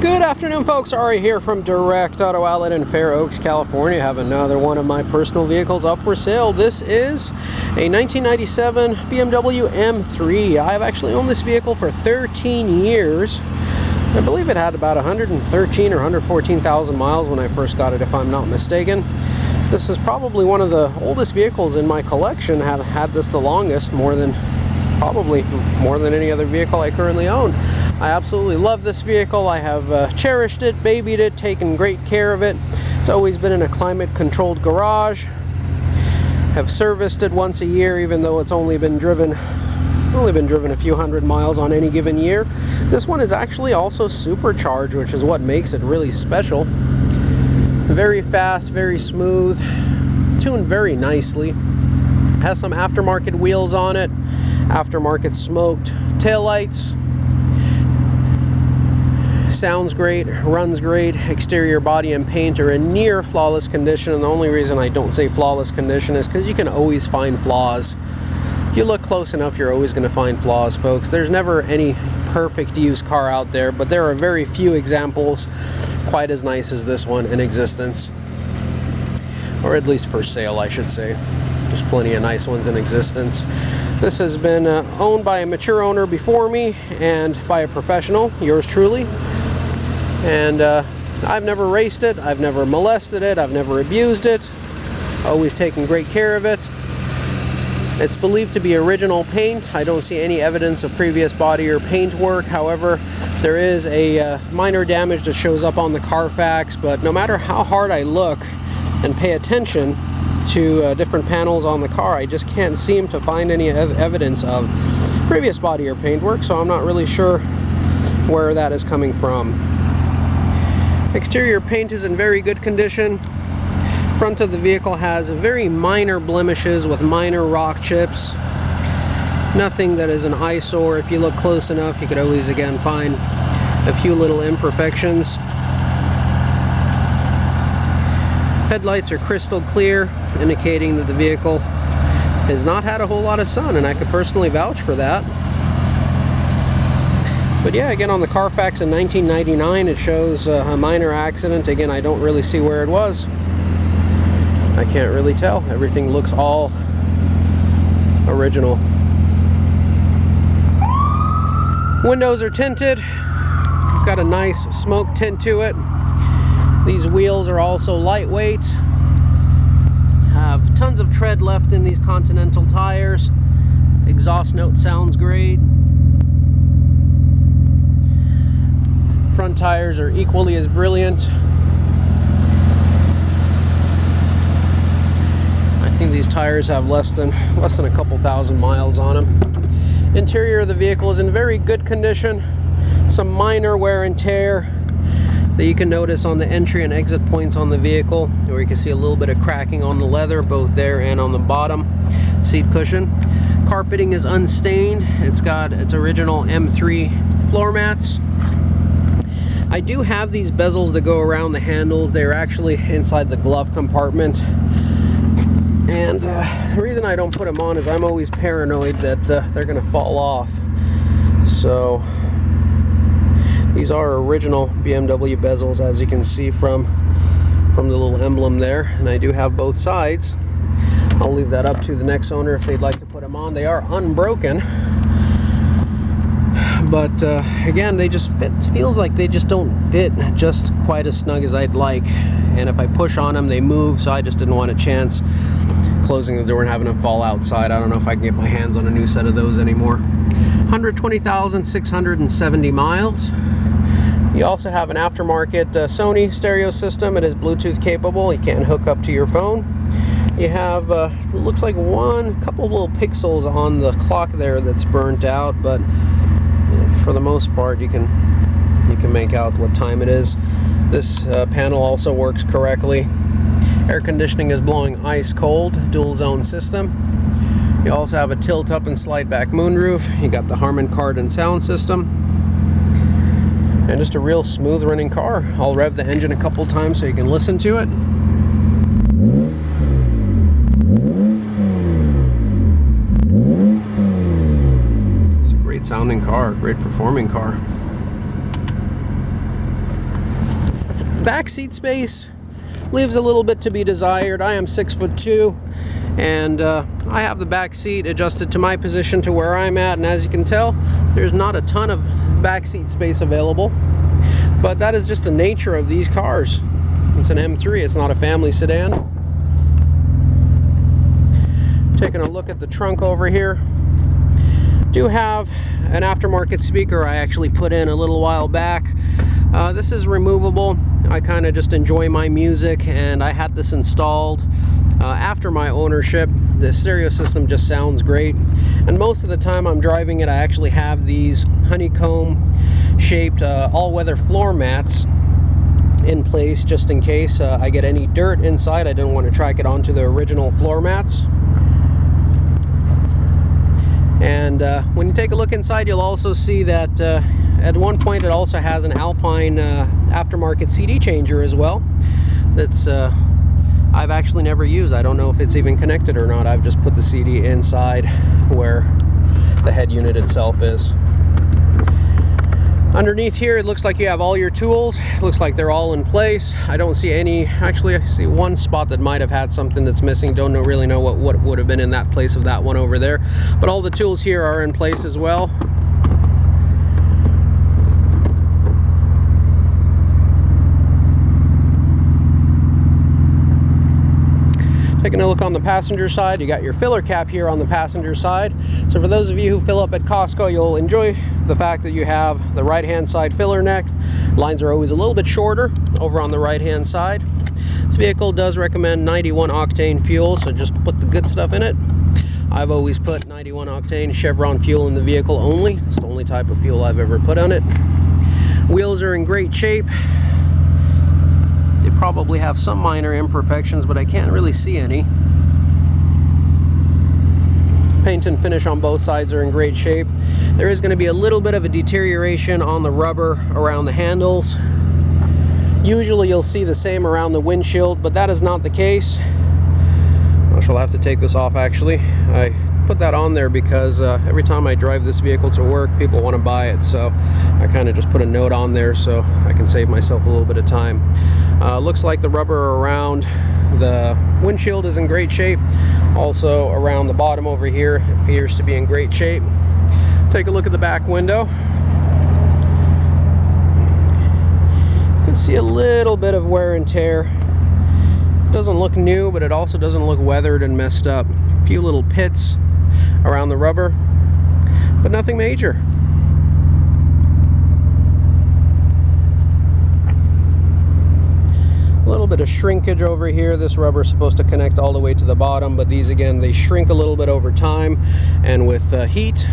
Good afternoon, folks. Ari here from Direct Auto Outlet in Fair Oaks, California. I have another one of my personal vehicles up for sale. This is a 1997 BMW M3. I've actually owned this vehicle for 13 years. I believe it had about 113 or 114,000 miles when I first got it, if I'm not mistaken. This is probably one of the oldest vehicles in my collection. Have had this the longest, probably more than any other vehicle I currently own. I absolutely love this vehicle. I have cherished it, babied it, taken great care of it. It's always been in a climate-controlled garage. Have serviced it once a year, even though it's only been driven a few hundred miles on any given year. This one is actually also supercharged, which is what makes it really special. Very fast, very smooth, tuned very nicely. Has some aftermarket wheels on it, aftermarket smoked taillights. Sounds great, runs great. Exterior body and paint are in near flawless condition, and the only reason I don't say flawless condition is because you can always find flaws. If you look close enough, you're always going to find flaws, folks. There's never any perfect used car out there, but there are very few examples quite as nice as this one in existence, or at least for sale, I should say. There's plenty of nice ones in existence. This has been owned by a mature owner before me and by a professional, yours truly. And I've never raced it, I've never molested it, I've never abused it, always taken great care of it. It's believed to be original paint. I don't see any evidence of previous body or paint work. However, there is a minor damage that shows up on the Carfax, but no matter how hard I look and pay attention to different panels on the car, I just can't seem to find any evidence of previous body or paint work, so I'm not really sure where that is coming from. Exterior paint is in very good condition. Front of the vehicle has very minor blemishes with minor rock chips. Nothing that is an eyesore. If you look close enough, you could always again find a few little imperfections. Headlights are crystal clear, indicating that the vehicle has not had a whole lot of sun, and I could personally vouch for that. But yeah, again, on the Carfax in 1999, it shows a minor accident. Again, I don't really see where it was. I can't really tell. Everything looks all original. Windows are tinted. It's got a nice smoke tint to it. These wheels are also lightweight. Have tons of tread left in these Continental tires. Exhaust note sounds great. Front tires are equally as brilliant. I think these tires have less than a couple thousand miles on them. Interior of the vehicle is in very good condition. Some minor wear and tear that you can notice on the entry and exit points on the vehicle, or you can see a little bit of cracking on the leather, both there and on the bottom seat cushion. Carpeting is unstained. It's got its original M3 floor mats. I do have these bezels that go around the handles. They're actually inside the glove compartment. And the reason I don't put them on is I'm always paranoid that they're going to fall off. So these are original BMW bezels, as you can see from the little emblem there. And I do have both sides. I'll leave that up to the next owner if they'd like to put them on. They are unbroken. But again, they just fit. It feels like they just don't fit just quite as snug as I'd like. And if I push on them, they move, so I just didn't want a chance closing the door and having them fall outside. I don't know if I can get my hands on a new set of those anymore. 120,670 miles. You also have an aftermarket Sony stereo system. It is Bluetooth capable. You can hook up to your phone. You have, it looks like couple little pixels on the clock there that's burnt out, but for the most part you can make out what time it is. This panel also works correctly. Air conditioning is blowing ice cold, dual zone system. You also have a tilt up and slide back moonroof. You got the Harman Kardon sound system, and just a real smooth running car. I'll rev the engine a couple times so you can listen to it. It's a great sounding car, great performing car. Back seat space leaves a little bit to be desired. I am 6'2", and I have the back seat adjusted to my position to where I'm at, and as you can tell, there's not a ton of back seat space available, but that is just the nature of these cars. It's an M3, it's not a family sedan. Taking a look at the trunk over here. Do have an aftermarket speaker I actually put in a little while back. This is removable. I kind of just enjoy my music, and I had this installed after my ownership. The stereo system just sounds great, and most of the time I'm driving it, I actually have these honeycomb shaped all-weather floor mats in place just in case I get any dirt inside. I didn't want to track it onto the original floor mats. And when you take a look inside, you'll also see that at one point it also has an Alpine aftermarket CD changer as well. That's I've actually never used. I don't know if it's even connected or not. I've just put the CD inside where the head unit itself is. Underneath here, it looks like you have all your tools. It looks like they're all in place. I don't see any. Actually, I see one spot that might have had something that's missing. Don't really know what would have been in that place of that one over there. But all the tools here are in place as well. Taking a look on the passenger side, you got your filler cap here on the passenger side. So for those of you who fill up at Costco, you'll enjoy the fact that you have the right-hand side filler neck. Lines are always a little bit shorter over on the right-hand side. This vehicle does recommend 91 octane fuel, so just put the good stuff in it. I've always put 91 octane Chevron fuel in the vehicle only. It's the only type of fuel I've ever put on it. Wheels are in great shape. They probably have some minor imperfections, but I can't really see any. Paint and finish on both sides are in great shape. There is going to be a little bit of a deterioration on the rubber around the handles. Usually you'll see the same around the windshield, but that is not the case. I shall have to take this off actually. I put that on there because every time I drive this vehicle to work, people want to buy it, so I kind of just put a note on there so I can save myself a little bit of time. Looks like the rubber around the windshield is in great shape. Also around the bottom over here appears to be in great shape. Take a look at the back window. You can see a little bit of wear and tear. Doesn't look new, but it also doesn't look weathered and messed up. A few little pits around the rubber, but nothing major. A little bit of shrinkage over here. This rubber is supposed to connect all the way to the bottom, but these again, they shrink a little bit over time and with heat.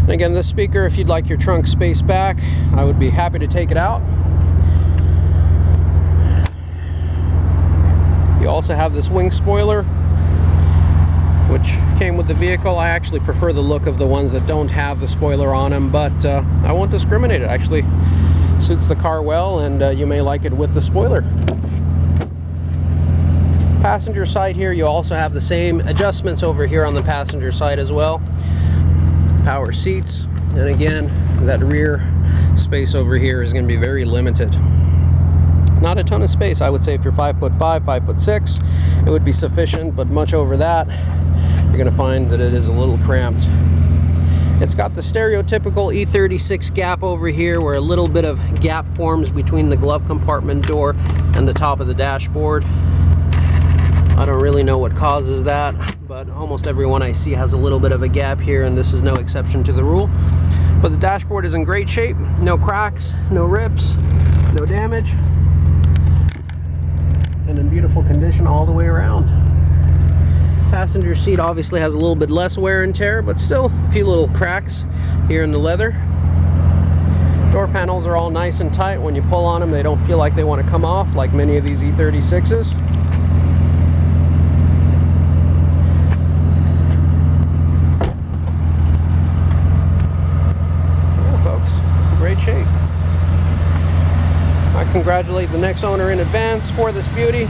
And again, this speaker, if you'd like your trunk space back, I would be happy to take it out. You also have this wing spoiler, which came with the vehicle. I actually prefer the look of the ones that don't have the spoiler on them, but I won't discriminate. It actually suits the car well, and you may like it with the spoiler. Passenger side here, you also have the same adjustments over here on the passenger side as well. Power seats, and again, that rear space over here is going to be very limited. Not a ton of space. I would say if you're 5'5", 5'6", it would be sufficient, but much over that, you're going to find that it is a little cramped. It's got the stereotypical E36 gap over here where a little bit of gap forms between the glove compartment door and the top of the dashboard. I don't really know what causes that, but almost everyone I see has a little bit of a gap here, and this is no exception to the rule. But the dashboard is in great shape. No cracks, no rips, no damage, and in beautiful condition all the way around. Passenger seat obviously has a little bit less wear and tear, but still a few little cracks here in the leather. Door panels are all nice and tight. When you pull on them, they don't feel like they want to come off like many of these E36s. Yeah, folks, great shape. I congratulate the next owner in advance for this beauty.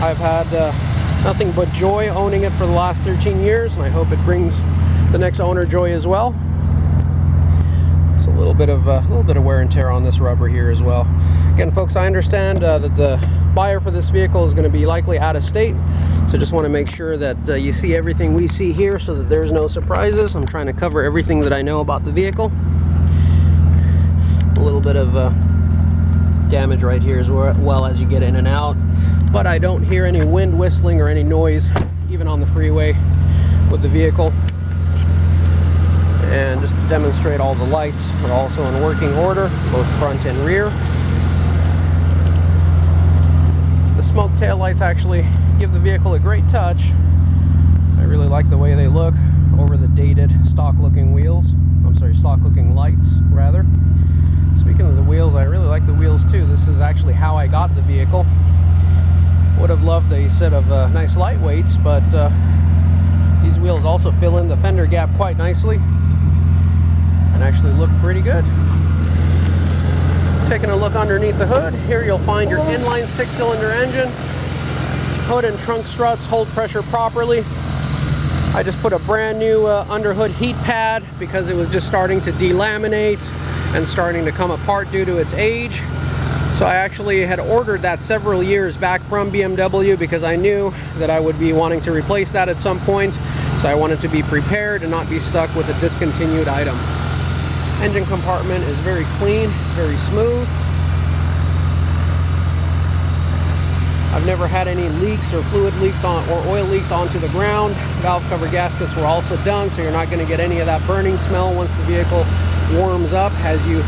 I've had nothing but joy owning it for the last 13 years, and I hope it brings the next owner joy as well. So little bit of wear and tear on this rubber here as well. Again, folks, I understand that the buyer for this vehicle is going to be likely out of state, so just want to make sure that you see everything we see here so that there's no surprises. I'm trying to cover everything that I know about the vehicle. A little bit of damage right here as well as you get in and out, but I don't hear any wind whistling or any noise even on the freeway with the vehicle. And just to demonstrate, all the lights are also in working order, both front and rear. The smoke tail lights actually give the vehicle a great touch. I really like the way they look over the dated stock looking wheels. I'm sorry, stock looking lights rather. Speaking of the wheels, I really like the wheels too. This is actually how I got the vehicle. Would have loved a set of nice lightweights, but these wheels also fill in the fender gap quite nicely and actually look pretty good. Taking a look underneath the hood, here you'll find your inline 6-cylinder engine. Hood and trunk struts hold pressure properly. I just put a brand new under hood heat pad because it was just starting to delaminate and starting to come apart due to its age. So I actually had ordered that several years back from BMW because I knew that I would be wanting to replace that at some point. So I wanted to be prepared and not be stuck with a discontinued item. Engine compartment is very clean, very smooth. I've never had any leaks or fluid leaks or oil leaks onto the ground. Valve cover gaskets were also done, so you're not going to get any of that burning smell once the vehicle warms up, as you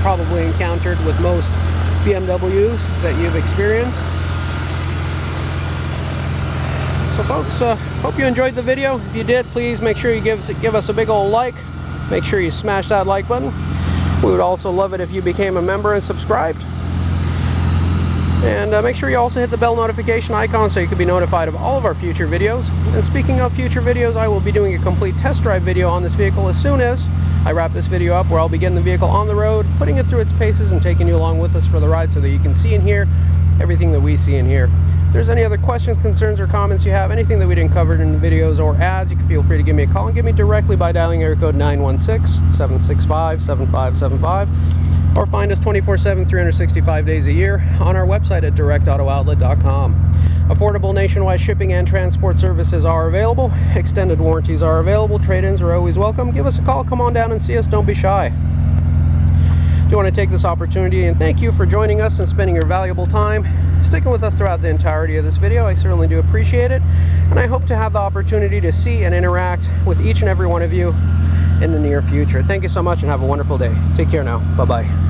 probably encountered with most BMWs that you've experienced. So folks, hope you enjoyed the video. If you did, please make sure you give us a big old like. Make sure you smash that like button. We would also love it if you became a member and subscribed. And make sure you also hit the bell notification icon so you can be notified of all of our future videos. And speaking of future videos, I will be doing a complete test drive video on this vehicle as soon as I wrap this video up, where I'll be getting the vehicle on the road, putting it through its paces and taking you along with us for the ride so that you can see and hear everything that we see and hear. If there's any other questions, concerns, or comments you have, anything that we didn't cover in the videos or ads, you can feel free to give me a call and get me directly by dialing area code 916-765-7575, or find us 24/7, 365 days a year on our website at directauto.outlet.com. Affordable nationwide shipping and transport services are available. Extended warranties are available. Trade-ins are always welcome. Give us a call. Come on down and see us. Don't be shy. Do want to take this opportunity and thank you for joining us and spending your valuable time sticking with us throughout the entirety of this video. I certainly do appreciate it, and I hope to have the opportunity to see and interact with each and every one of you in the near future. Thank you so much and have a wonderful day. Take care now. Bye-bye.